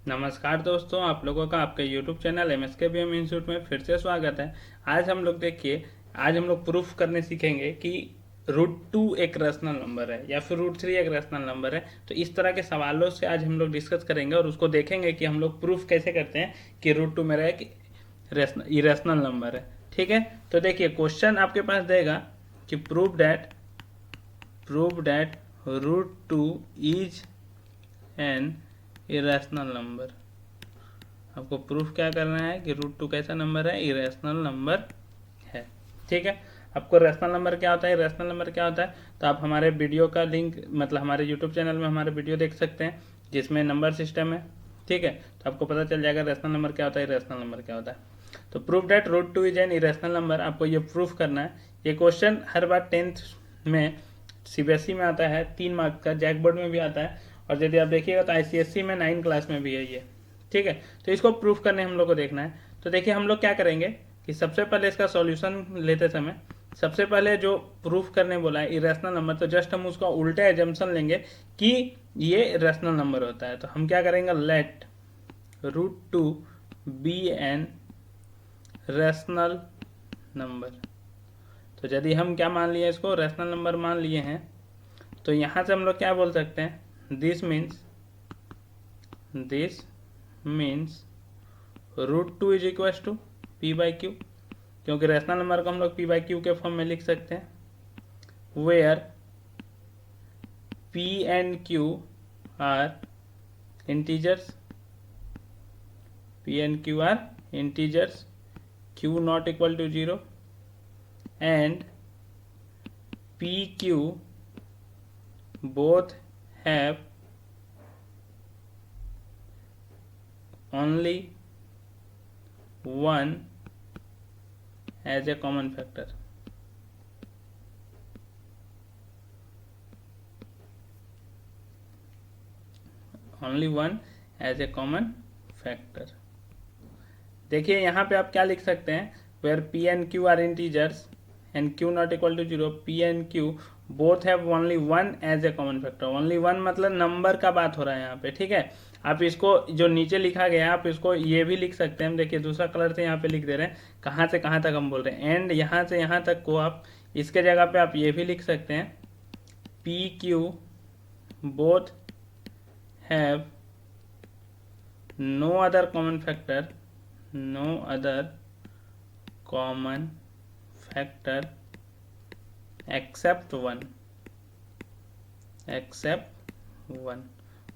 नमस्कार दोस्तों, आप लोगों का आपके YouTube चैनल MSKBM इंस्टीट्यूट में फिर से स्वागत है। आज हम लोग आज हम लोग प्रूफ करने सीखेंगे कि √2 एक रैशनल नंबर है या फिर √3 एक रैशनल नंबर है। तो इस तरह के सवालों से आज हम लोग डिस्कस करेंगे और उसको देखेंगे कि हम लोग प्रूफ कैसे करते हैं कि √2 मेरा एक इरेशनल नंबर है। ठीक है, तो देखिए क्वेश्चन आपके पास देगा कि prove that √2 is an irrational number. आपको प्रूफ क्या करना है कि √2 कैसा नंबर है, इरेशनल नंबर है। ठीक है, आपको रैशनल नंबर क्या होता है, रैशनल नंबर क्या होता है, तो आप हमारे वीडियो का लिंक मतलब हमारे यूट्यूब चैनल में हमारे वीडियो देख सकते हैं जिसमें नंबर सिस्टम है। ठीक है, तो आपको पता चल जाएगा रैशनल नंबर क्या होता है, इरेशनल नंबर क्या होता है। तो proof that √2 is an irrational number, आपको ये प्रूफ करना है। ये क्वेश्चन हर बार 10th में CBSE में आता है, 3 मार्क्स का, जैक बोर्ड में भी आता है और यदि आप देखिएगा तो ICSE में 9 क्लास में भी है ये। ठीक है, तो इसको प्रूफ करने हम लोग को देखना है। तो देखिए हम लोग क्या करेंगे कि सबसे पहले इसका सॉल्यूशन लेते समय सबसे पहले जो प्रूफ करने बोला है इरेशनल नंबर, तो जस्ट हम उसका उल्टा एजम्पशन लेंगे कि ये रैशनल नंबर होता है। तो हम क्या करेंगे, let √2 be an rational number. तो यदि हम क्या मान लिए, इसको रैशनल नंबर मान लिए हैं, तो यहाँ से हम लोग क्या बोल सकते हैं, this means √2 is equal to P/Q, क्योंकि रैशनल नंबर को हम लोग P/Q के फॉर्म में लिख सकते हैं, where P and Q are integers, Q not equal to 0 and PQ both have only one as a common factor। only one as a common factor। देखिए यहाँ पे आप क्या लिख सकते हैं, where P and Q are integers and Q not equal to 0, P and Q both have only one as a common factor। only one मतलब number का बात हो रहा है यहाँ पे। ठीक है, आप इसको जो नीचे लिखा गया है आप इसको ये भी लिख सकते हैं। हम देखिए दूसरा कलर से यहाँ पे लिख दे रहे हैं, कहाँ से कहाँ तक हम बोल रहे हैं, एंड यहाँ से यहाँ तक को आप इसके जगह पे आप ये भी लिख सकते हैं, PQ both have no other common factor except one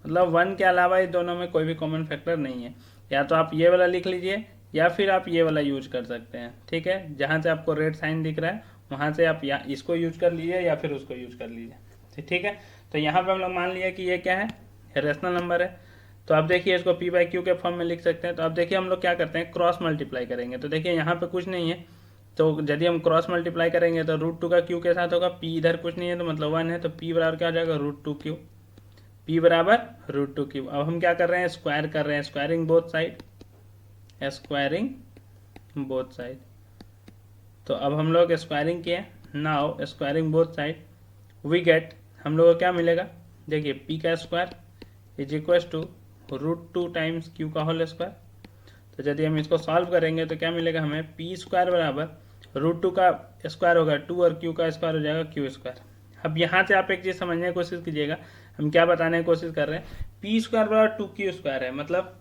मतलब वन के अलावा इस दोनों में कोई भी कॉमन फैक्टर नहीं है। या तो आप ये वाला लिख लीजिए या फिर आप ये वाला यूज कर सकते हैं। ठीक है, जहाँ से आपको रेड साइन दिख रहा है वहाँ से आप या इसको यूज कर लीजिए या फिर उसको यूज कर लीजिए। ठीक है, तो यहाँ पे हम लोग मान लिया कि ये क्या है, रैशनल नंबर है। तो आप देखिए इसको P/Q के फॉर्म में लिख सकते हैं। तो आप देखिए हम लोग क्या करते हैं, क्रॉस मल्टीप्लाई करेंगे। तो देखिए यहाँ पे कुछ नहीं है, तो यदि हम क्रॉस मल्टीप्लाई करेंगे तो √2 का Q के साथ होगा, P इधर कुछ नहीं है तो मतलब 1 है, तो P बराबर क्या हो जाएगा, √2Q। P बराबर √2Q। अब हम क्या कर रहे हैं, स्क्वायर कर रहे हैं, स्क्वायरिंग बोथ साइड। तो अब हम लोग स्क्वायरिंग किए, now squaring both side we get, हम लोग को क्या मिलेगा, देखिए P का square is equal to √2 times Q का होल स्क्वायर। तो यदि हम इसको सॉल्व करेंगे तो क्या मिलेगा हमें, P स्क्वायर बराबर √2 का स्क्वायर होगा 2 और Q का स्क्वायर हो जाएगा Q स्क्वायर। अब यहाँ से आप एक चीज़ समझने की कोशिश कीजिएगा, हम क्या बताने की कोशिश कर रहे हैं, P स्क्वायर बराबर 2Q स्क्वायर है, मतलब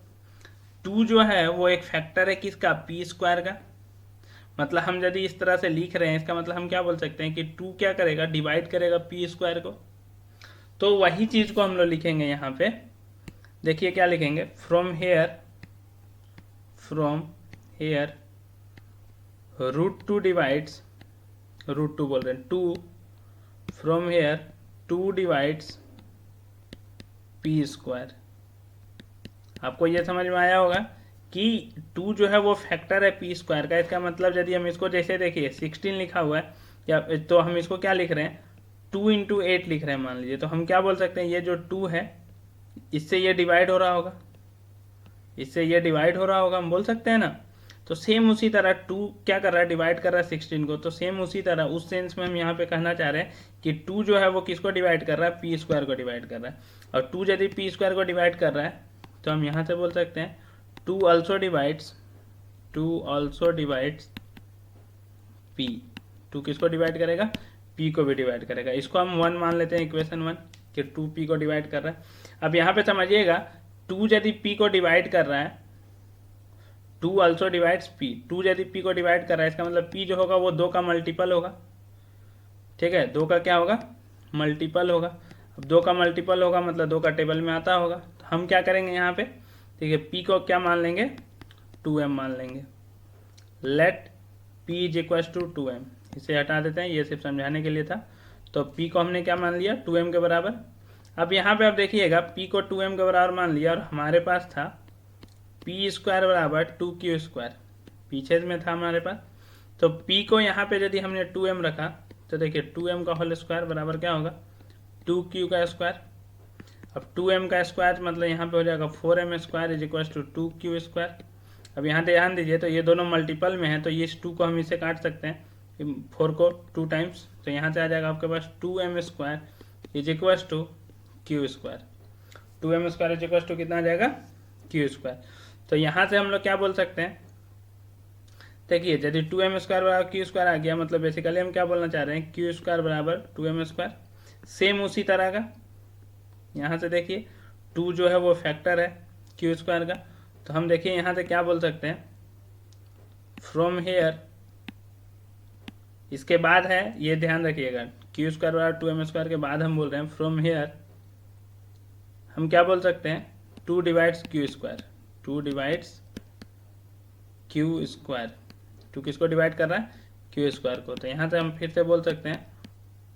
2 जो है वो एक फैक्टर है किसका, P स्क्वायर का। मतलब हम यदि इस तरह से लिख रहे हैं, इसका मतलब हम क्या बोल सकते हैं कि 2 क्या करेगा, डिवाइड करेगा P स्क्वायर को। तो वही चीज़ को हम लोग लिखेंगे यहाँ पे, देखिए क्या लिखेंगे, फ्रॉम हेयर √2 डिवाइड्स, √2 बोल रहे हैं, 2 from here 2 divides P square. आपको ये समझ में आया होगा कि 2 जो है वो फैक्टर है P स्क्वायर का। इसका मतलब यदि हम इसको जैसे देखिए 16 लिखा हुआ है, या तो हम इसको क्या लिख रहे हैं, 2 × 8 लिख रहे हैं मान लीजिए, तो हम क्या बोल सकते हैं, ये जो 2 है इससे ये डिवाइड हो रहा होगा, हम बोल सकते हैं ना। तो सेम उसी तरह 2 क्या कर रहा है, डिवाइड कर रहा है 16 को, तो सेम उसी तरह उस सेंस में हम यहाँ पे कहना चाह रहे हैं कि 2 जो है वो किसको डिवाइड कर रहा है, P स्क्वायर को डिवाइड कर रहा है। और 2 यदि P स्क्वायर को डिवाइड कर रहा है तो हम यहाँ से बोल सकते हैं 2 ऑल्सो डिवाइड्स p। 2 किसको डिवाइड करेगा? p को भी डिवाइड करेगा। इसको हम 1 मान लेते हैं, इक्वेशन 1 कि 2 p को डिवाइड कर रहा है। अब यहाँ पे समझिएगा 2 यदि p को डिवाइड कर रहा है, 2 ऑल्सो डिवाइड्स p, 2 यदि p को डिवाइड कर रहा है, इसका मतलब p जो होगा वो 2 का मल्टीपल होगा। ठीक है, 2 का क्या होगा? मल्टीपल होगा। अब 2 का मल्टीपल होगा मतलब 2 का टेबल में आता होगा। तो हम क्या करेंगे यहाँ पे, ठीक है, p को क्या मान लेंगे? 2m मान लेंगे। Let p is equal to 2m, इसे हटा देते हैं, ये सिर्फ समझाने के लिए था। तो p को हमने क्या मान लिया? 2m के बराबर। अब यहाँ पे आप देखिएगा p को 2m के बराबर मान लिया और हमारे पास था p स्क्वायर बराबर 2q स्क्वायर, पीछे में था हमारे पास। तो p को यहाँ पे यदि हमने 2m रखा तो देखिए 2m का होल स्क्वायर बराबर क्या होगा? 2q का स्क्वायर। अब 2m का स्क्वायर मतलब यहाँ पे हो जाएगा 4m square is equal to 2q square. अब यहाँ ध्यान दीजिए, तो ये दोनों मल्टीपल में है, तो ये इस 2 को हम इससे काट सकते हैं, 4 को 2 टाइम्स, तो यहाँ से आ जाएगा आपके पास 2m square is equal to q square. 2m square is equal to कितना आ जाएगा? q square. तो यहाँ से हम लोग क्या बोल सकते हैं, देखिए यदि 2m स्क्वायर बराबर q स्क्वायर आ गया, मतलब बेसिकली हम क्या बोलना चाह रहे हैं? q स्क्वायर बराबर 2m स्क्वायर। सेम उसी तरह का यहाँ से देखिए 2 जो है वो फैक्टर है q स्क्वायर का, तो हम देखिए यहाँ से क्या बोल सकते हैं? फ्रॉम हेयर, इसके बाद है, ये ध्यान रखिएगा, q स्क्वायर बराबर 2m स्क्वायर के बाद हम बोल रहे हैं फ्रॉम हेयर हम क्या बोल सकते हैं? 2 divides q square, 2 divides q square. 2 किसको डिवाइड कर रहा है? q स्क्वायर को। तो यहाँ से हम फिर से बोल सकते हैं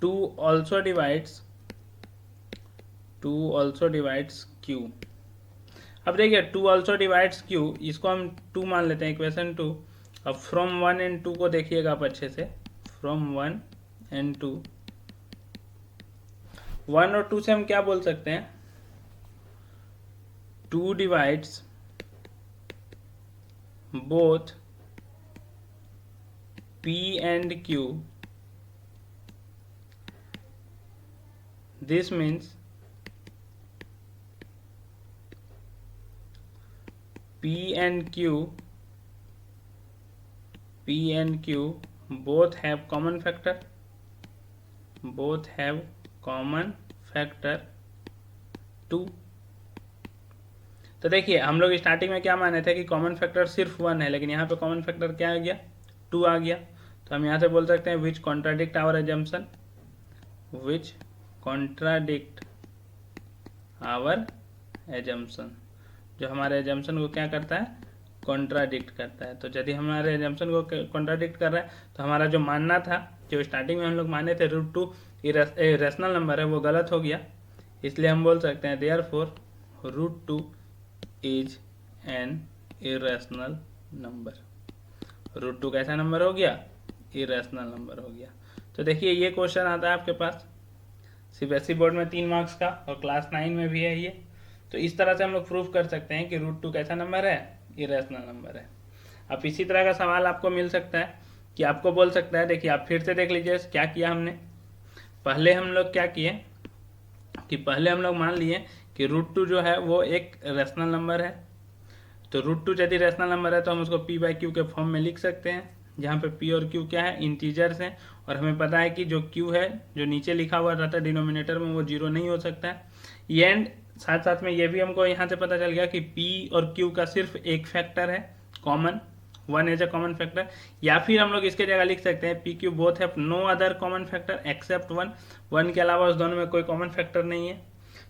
2 ऑल्सो डिवाइड्स q। अब देखिए 2 ऑल्सो डिवाइड्स q, इसको हम 2 मान लेते हैं, इक्वेशन 2। अब फ्रॉम 1 एंड 2 को देखिएगा आप अच्छे से, फ्रॉम 1 एंड 2, 1 और 2 से हम क्या बोल सकते हैं? 2 divides both p and q, this means p and q both have common factor, 2। तो देखिए हम लोग स्टार्टिंग में क्या माने थे कि कॉमन फैक्टर सिर्फ 1 है, लेकिन यहाँ पे कॉमन फैक्टर क्या आ गया? 2 आ गया। तो हम यहाँ से बोल सकते हैं which contradict our assumption, which contradict our assumption, जो हमारे एजम्पशन को क्या करता है? कॉन्ट्राडिक्ट करता है। तो यदि हमारे एजम्पशन को कॉन्ट्राडिक्ट कर रहा है तो हमारा जो मानना था, जो स्टार्टिंग में हम लोग माने थे √2 रेशनल नंबर है, वो गलत हो गया। इसलिए हम बोल सकते हैं therefore √2 is an irrational number. √2 कैसा नंबर हो गया? इरेशनल नंबर हो गया। तो देखिए ये क्वेश्चन आता है आपके पास सीबीएसई बोर्ड में 3 मार्क्स का, और क्लास 9 में भी है ये। तो इस तरह से हम लोग प्रूफ कर सकते हैं कि √2 कैसा नंबर है? इरेशनल नंबर है। अब इसी तरह का सवाल आपको मिल सकता है कि आपको बोल सकता है, देखिए आप फिर से देख लीजिए क्या किया हमने। पहले हम लोग क्या किए कि पहले हम लोग मान लिए कि √2 जो है वो एक रेशनल नंबर है। तो √2 यदि रेशनल नंबर है तो हम उसको p/q के फॉर्म में लिख सकते हैं, जहाँ पे p और q क्या है? इंटीजर्स हैं। और हमें पता है कि जो q है, जो नीचे लिखा हुआ रहता है डिनोमिनेटर में, वो 0 नहीं हो सकता है। एंड साथ साथ में ये भी हमको यहाँ से पता चल गया कि p और q का सिर्फ एक फैक्टर है common, 1 as a common factor. या फिर हम लोग इसके जगह लिख सकते हैं p q both have no other common factor except 1 के अलावा उस दोनों में कोई कॉमन फैक्टर नहीं है।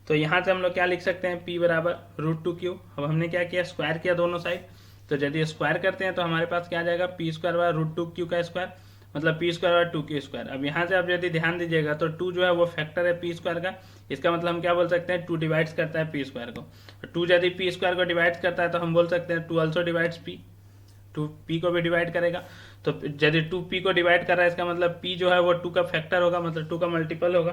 तो यहाँ से हम लोग क्या लिख सकते हैं? p बराबर √2q। अब हमने क्या किया? स्क्वायर किया दोनों साइड। तो यदि स्क्वायर करते हैं तो हमारे पास क्या आ जाएगा? p स्क्वायर बराबर √2q का स्क्वायर, मतलब p स्क्वायर बराबर 2q स्क्वायर। अब यहाँ से आप यदि ध्यान दीजिएगा तो 2 जो है वो फैक्टर है p स्क्वायर का। इसका मतलब हम क्या बोल सकते हैं? 2 डिवाइड्स करता है p स्क्वायर को। 2 यदि p स्क्वायर को डिवाइड करता है तो हम बोल सकते हैं 2 ऑल्सो डिवाइड्स p, 2 p को भी डिवाइड करेगा। तो यदि 2 p को डिवाइड कर रहा है, इसका मतलब p जो है वो 2 का फैक्टर होगा, मतलब 2 का मल्टीपल होगा।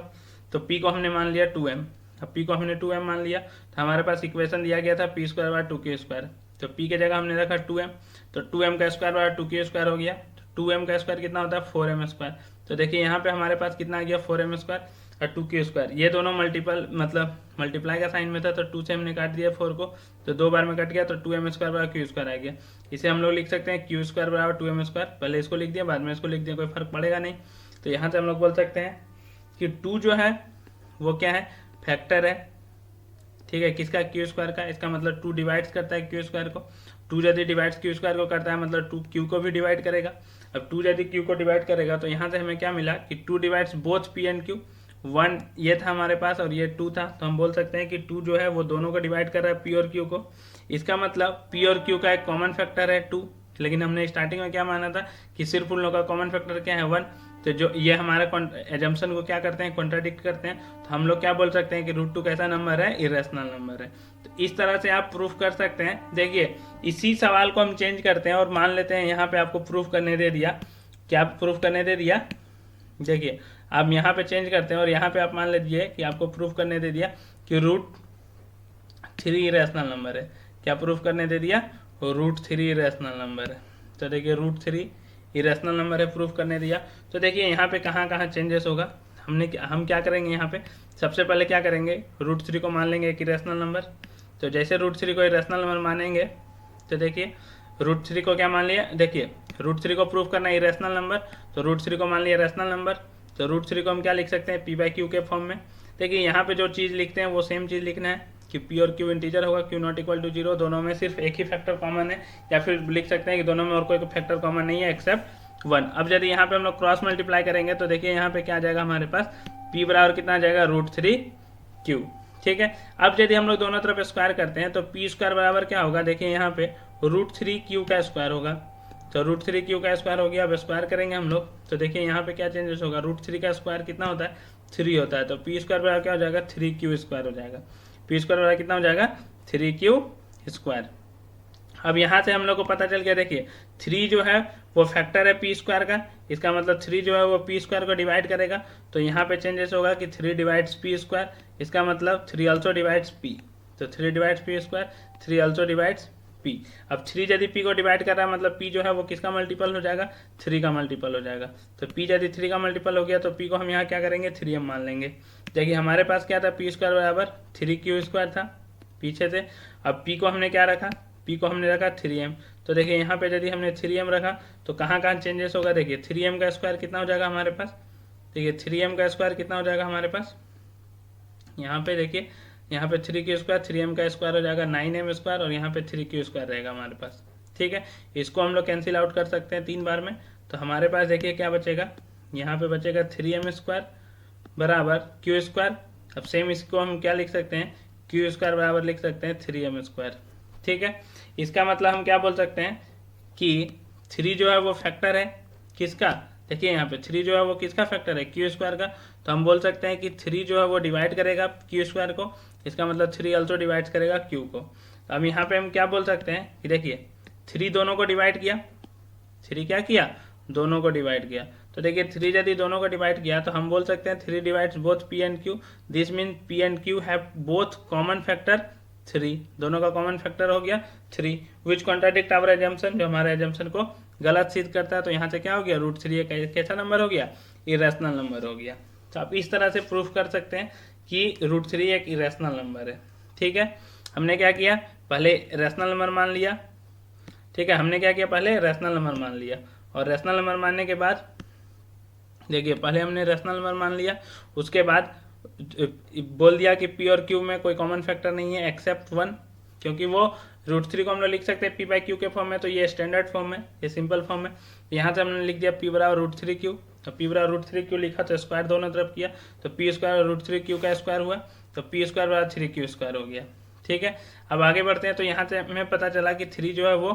तो p को हमने मान लिया 2m। अब p को हमने 2m मान लिया, तो हमारे पास इक्वेशन दिया गया था p square by 2q square. तो p के जगह हमने रखा 2m, तो 2m का स्क्वायर बाय 2q स्क्वायर हो गया। तो 2m का स्क्वायर कितना होता है? 4m square. तो देखिए यहाँ पे हमारे पास कितना आ गया? 4m square. और 2q², ये दोनों मल्टीपल मतलब मल्टीप्लाई का साइन में था, तो 2 से हमने काट दिया 4 को, तो 2 बार में कट गया, तो 2m² बराबर q² आ गया। इसे हम लोग लिख सकते हैं q² बराबर 2m², पहले इसको लिख दिया बाद में इसको लिख दिया, कोई फर्क पड़ेगा नहीं। तो यहाँ से हम लोग बोल सकते हैं कि 2 जो है वो क्या है, फैक्टर है, ठीक है, किसका, q² का। इसका मतलब 2 डिवाइड्स करता है q² को, 2 यदि डिवाइड्स q² को करता है मतलब 2 q को भी डिवाइड करेगा। अब 2 यदि q को डिवाइड करेगा तो यहाँ से हमें क्या मिला कि 2 divides both p and q, 1 ये था हमारे पास और ये 2 था, तो हम बोल सकते हैं कि 2 जो है वो दोनों को डिवाइड कर रहा है p और q को। इसका मतलब p और q का एक कॉमन फैक्टर है 2, लेकिन हमने स्टार्टिंग में क्या माना था कि सिर्फ उन लोगों का कॉमन फैक्टर क्या है 1, तो जो ये हमारा एजम्पशन को क्या करते हैं, कॉन्ट्राडिक्ट करते हैं। तो हम लोग क्या बोल सकते हैं कि √2 कैसा नंबर है, इरेशनल नंबर है। तो इस तरह से आप प्रूफ कर सकते हैं। देखिए इसी सवाल को हम चेंज करते हैं और मान लेते हैं यहाँ पे आपको प्रूफ करने दे दिया, क्या प्रूफ करने दे दिया, देखिए आप यहाँ पे चेंज करते हैं और यहाँ पे आप मान लीजिए कि आपको प्रूफ करने दे दिया कि √3 इरेशनल नंबर है। क्या प्रूफ करने दे दिया, √3 इरेशनल नंबर है। तो देखिए √3 इरेशनल नंबर है, प्रूफ करने दिया। तो देखिए यहाँ पे कहाँ कहाँ चेंजेस होगा, हम क्या करेंगे, यहाँ पे सबसे पहले क्या करेंगे, √3 को मान लेंगे एक इरेशनल नंबर। तो जैसे √3 को इरेशनल नंबर मानेंगे तो देखिए √3 को क्या मान लिया, देखिए √3 को प्रूफ करना है इरेशनल नंबर, तो √3 को मान लिया रेशनल नंबर। तो √3 को हम क्या लिख सकते हैं, p/q के फॉर्म में। देखिए यहाँ पे जो चीज़ लिखते हैं वो सेम चीज़ लिखना है कि p और q इंटीजर होगा, q नॉट इक्वल टू 0, दोनों में सिर्फ एक ही फैक्टर कॉमन है, या फिर लिख सकते हैं कि दोनों में और कोई फैक्टर कॉमन नहीं है एक्सेप्ट 1। अब यदि यहाँ पे हम लोग क्रॉस मल्टीप्लाई करेंगे तो देखिए यहाँ पे क्या आ जाएगा हमारे पास, p बराबर कितना आ जाएगा, √3q, ठीक है। अब यदि हम लोग दोनों तरफ स्क्वायर करते हैं तो p² बराबर क्या होगा, देखिए यहाँ पे √3q का स्क्वायर होगा, तो √3q का स्क्वायर हो गया। अब स्क्वायर करेंगे हम लोग तो देखिए यहाँ पे क्या चेंजेस होगा, √3 का स्क्वायर कितना होता है, 3 होता है, तो p² बराबर क्या हो जाएगा, 3q² हो जाएगा। p² बराबर कितना हो जाएगा, 3q²। अब यहाँ से हम लोग को पता चल गया, देखिए 3 जो है वो फैक्टर है p² का, इसका मतलब 3 जो है वो p² को डिवाइड करेगा, तो यहाँ पे चेंजेस होगा कि 3 डिवाइड्स p², इसका मतलब 3 ऑल्सो डिवाइड्स p, तो 3 divides p², 3 also divides p। अब 3 यदि p को डिवाइड कर रहा है मतलब p जो है वो किसका मल्टीपल हो जाएगा, 3 का मल्टीपल हो जाएगा। तो p यदि 3 का मल्टीपल हो गया तो p को हम यहाँ क्या करेंगे, 3m मान लेंगे। देखिए हमारे पास क्या था, p² बराबर 3q² था पीछे से। अब p को हमने क्या रखा, p को हमने रखा 3m। तो देखिए यहाँ पे यदि हमने 3m रखा तो कहाँ कहाँ चेंजेस होगा, देखिए 3m का स्क्वायर कितना हो जाएगा हमारे पास, देखिए 3m का स्क्वायर कितना हो जाएगा हमारे पास, यहाँ पे देखिए यहाँ पे 3q², 3m का स्क्वायर हो जाएगा 9m² और यहाँ पे 3q² रहेगा हमारे पास, ठीक है। इसको हम लोग कैंसिल आउट कर सकते हैं 3 बार में, तो हमारे पास देखिए क्या बचेगा, यहाँ पे बचेगा 3m² बराबर q²। अब सेम इसको हम क्या लिख सकते हैं, q² बराबर लिख सकते हैं 3m², ठीक है। इसका मतलब हम क्या बोल सकते हैं कि 3 जो है वो फैक्टर है किसका, देखिए यहाँ पे 3 जो है वो किसका फैक्टर है, q² का। तो हम बोल सकते हैं कि 3 जो है वो डिवाइड करेगा q² को, इसका मतलब 3 ऑल्सो डिवाइड करेगा q को। तो अब यहाँ पे हम क्या बोल सकते हैं कि देखिए 3 दोनों को डिवाइड किया, 3 क्या किया, दोनों को डिवाइड किया। तो देखिए 3 यदि दोनों को डिवाइड किया तो हम बोल सकते हैं 3 divides both p and q, this mean p and q have both common factor 3, दोनों का कॉमन फैक्टर हो गया 3, विच कॉन्ट्राडिक्ट आवर एजम्पशन, जो हमारे एजम्पशन को गलत सिद्ध करता है। तो यहाँ से क्या हो गया, √3 एक कैसा नंबर हो गया, इरेशनल नंबर हो गया। तो आप इस तरह से प्रूफ कर सकते हैं कि √3 एक इरेशनल नंबर है, ठीक है। हमने क्या किया, पहले रैशनल नंबर मान लिया, ठीक है, हमने क्या किया, पहले रैशनल नंबर मान लिया, और रैशनल नंबर मानने के बाद देखिए पहले हमने रैशनल नंबर मान लिया, उसके बाद बोल दिया कि p और q में कोई कॉमन फैक्टर नहीं है एक्सेप्ट 1, क्योंकि वो √3 को हम लोग लिख सकते हैं p/q के फॉर्म में, तो ये स्टैंडर्ड फॉर्म है, ये सिंपल फॉर्म है। यहाँ से हमने लिख दिया p बराबर √3q, तो p बराबर √3q लिखा तो स्क्वायर दोनों तरफ किया, तो p² √3q का स्क्वायर हुआ, तो p² बराबर 3q² हो गया, ठीक है। अब आगे बढ़ते हैं, तो यहाँ से हमें पता चला कि 3 जो है वो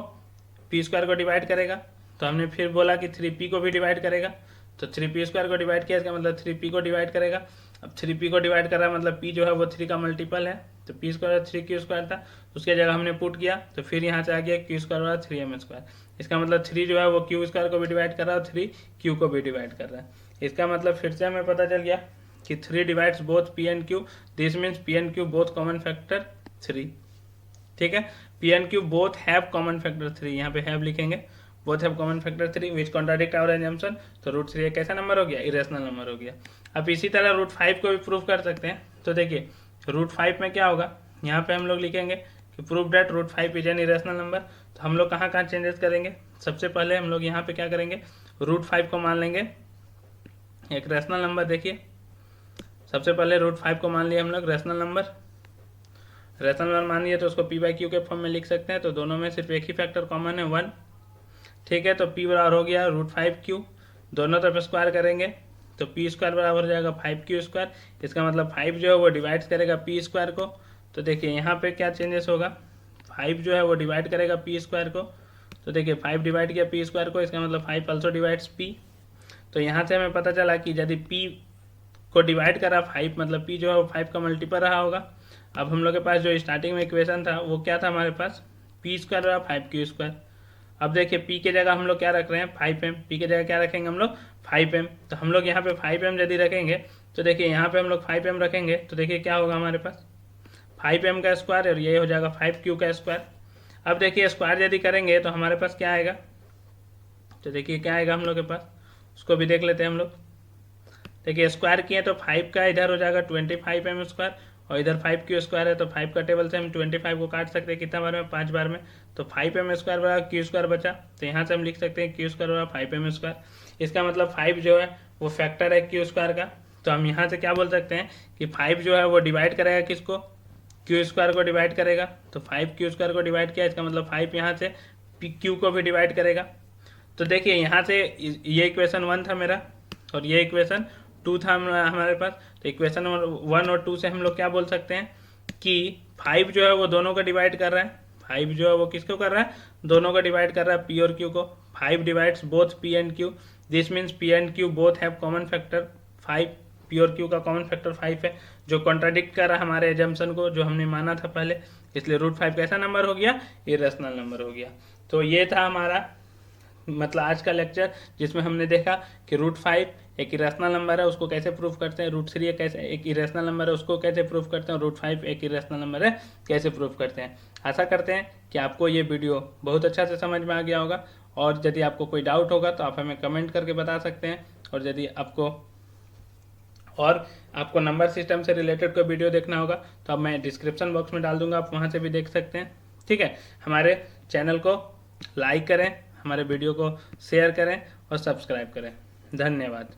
p² को डिवाइड करेगा, तो हमने फिर बोला कि 3p को भी डिवाइड करेगा, तो 3p² को डिवाइड किया, इसका मतलब 3p को डिवाइड करेगा। अब 3p को डिवाइड कर रहा है मतलब p जो है वो 3 का मल्टीपल है, तो p² 3q² था, उसके जगह हमने पुट किया, तो फिर यहाँ से आ गया q² 3m², इसका मतलब 3 जो है वो q² को भी डिवाइड कर रहा है और 3 q को भी डिवाइड कर रहा है। इसका मतलब फिर से हमें पता चल गया कि 3 divides both p and q, this means p and q both common factor 3, ठीक है। p and q both have common factor 3, यहाँ पे हैव लिखेंगे, both have common factor 3 which contradict our assumption. तो √3 एक कैसा नंबर हो गया, इरेशनल नंबर हो गया। अब इसी तरह रूट 5 को भी प्रूफ कर सकते हैं। तो देखिए रूट 5 में क्या होगा, यहाँ पे हम लोग लिखेंगे कि proof that root 5 is an irrational number. तो हम लोग कहाँ कहाँ चेंजेस करेंगे, सबसे पहले हम लोग यहाँ पे क्या करेंगे, रूट 5 को मान लेंगे एक रैशनल नंबर। देखिए सबसे पहले रूट 5 को मान लिया हम लोग रैशनल नंबर मान लिया, तो उसको पी बाई क्यू के फॉर्म में लिख सकते हैं। तो दोनों में सिर्फ एक ही फैक्टर कॉमन है 1, ठीक है। तो पी बराबर हो गया रूट 5 क्यू, दोनों तरफ स्क्वायर करेंगे तो पी स्क्वायर बराबर हो जाएगा 5 क्यू स्क्वायर। इसका मतलब 5 जो है वो डिवाइड करेगा पी स्क्वायर को। तो देखिए यहाँ पे क्या चेंजेस होगा, 5 जो है वो डिवाइड करेगा पी स्क्वायर को। तो देखिए 5 डिवाइड किया पी स्क्वायर को, इसका मतलब 5 ऑल्सो डिवाइड्स पी। तो यहाँ से हमें पता चला कि यदि पी को डिवाइड करा 5, मतलब पी जो है वो 5 का मल्टीपल रहा होगा। अब हम लोग के पास जो स्टार्टिंग में इक्वेशन था वो क्या था हमारे पास, पी स्क्वायर रहा 5 क्यू स्क्वायर। अब देखिए पी के जगह हम लोग क्या रख रहे हैं 5m, पी के जगह क्या रखेंगे हम लोग 5m। तो हम लोग यहाँ पे 5m यदि रखेंगे तो देखिए यहाँ पे हम लोग 5m रखेंगे तो देखिए क्या होगा हमारे पास 5m का स्क्वायर और ये हो जाएगा 5q का स्क्वायर। अब देखिए स्क्वायर यदि करेंगे तो हमारे पास क्या आएगा, तो देखिए क्या आएगा हम लोग के पास, उसको भी देख लेते हैं हम लोग। देखिए स्क्वायर किए तो 5 का इधर हो जाएगा 25m स्क्वायर और इधर 5q स्क्वायर है। तो 5 का टेबल से हम 25 को काट सकते हैं कितना बार में, 5 बार में। तो 5m स्क्वायर बराबर क्यू स्क्वायर बचा, तो यहाँ से हम लिख सकते हैं क्यू स्क्वायर बराबर 5m स्क्वायर। इसका मतलब 5 जो है वो फैक्टर है क्यू स्क्वायर का। तो हम यहाँ से क्या बोल सकते हैं कि 5 जो है वो डिवाइड करेगा किसको, क्यू स्क्वायर को डिवाइड करेगा। तो 5q स्क्वायर को डिवाइड किया, इसका मतलब 5 यहाँ से क्यू को भी डिवाइड करेगा। तो देखिए यहाँ से ये इक्वेशन 1 था मेरा और ये इक्वेशन 2 था हमारे पास। तो इक्वेशन 1 और 2 से हम लोग क्या बोल सकते हैं कि 5 जो है वो दोनों को डिवाइड कर रहा है, 5 जो है वो किसको कर रहा है, दोनों को डिवाइड कर रहा है पी और क्यू को। 5 divides both P and Q, this means P and Q both have common factor 5। P और क्यू का कॉमन फैक्टर 5 है, जो कॉन्ट्राडिक्ट कर रहा है हमारे एजम्पशन को जो हमने माना था पहले। इसलिए रूट 5 कैसा नंबर हो गया, इरेशनल नंबर हो गया। तो ये था हमारा मतलब आज का लेक्चर, जिसमें हमने देखा कि रूट 5 एक इरेशनल नंबर है, उसको कैसे प्रूफ करते हैं, रूट 3 कैसे एक इरेशनल नंबर है, उसको कैसे प्रूफ करते हैं, रूट 5 एक इरेशनल नंबर है, कैसे प्रूफ करते हैं। आशा करते हैं कि आपको ये वीडियो बहुत अच्छा से समझ में आ गया होगा। और यदि आपको कोई डाउट होगा तो आप हमें कमेंट करके बता सकते हैं। और यदि आपको नंबर सिस्टम से रिलेटेड कोई वीडियो देखना होगा तो अब मैं डिस्क्रिप्शन बॉक्स में डाल दूंगा, आप वहाँ से भी देख सकते हैं। ठीक है, हमारे चैनल को लाइक करें, हमारे वीडियो को शेयर करें और सब्सक्राइब करें। धन्यवाद।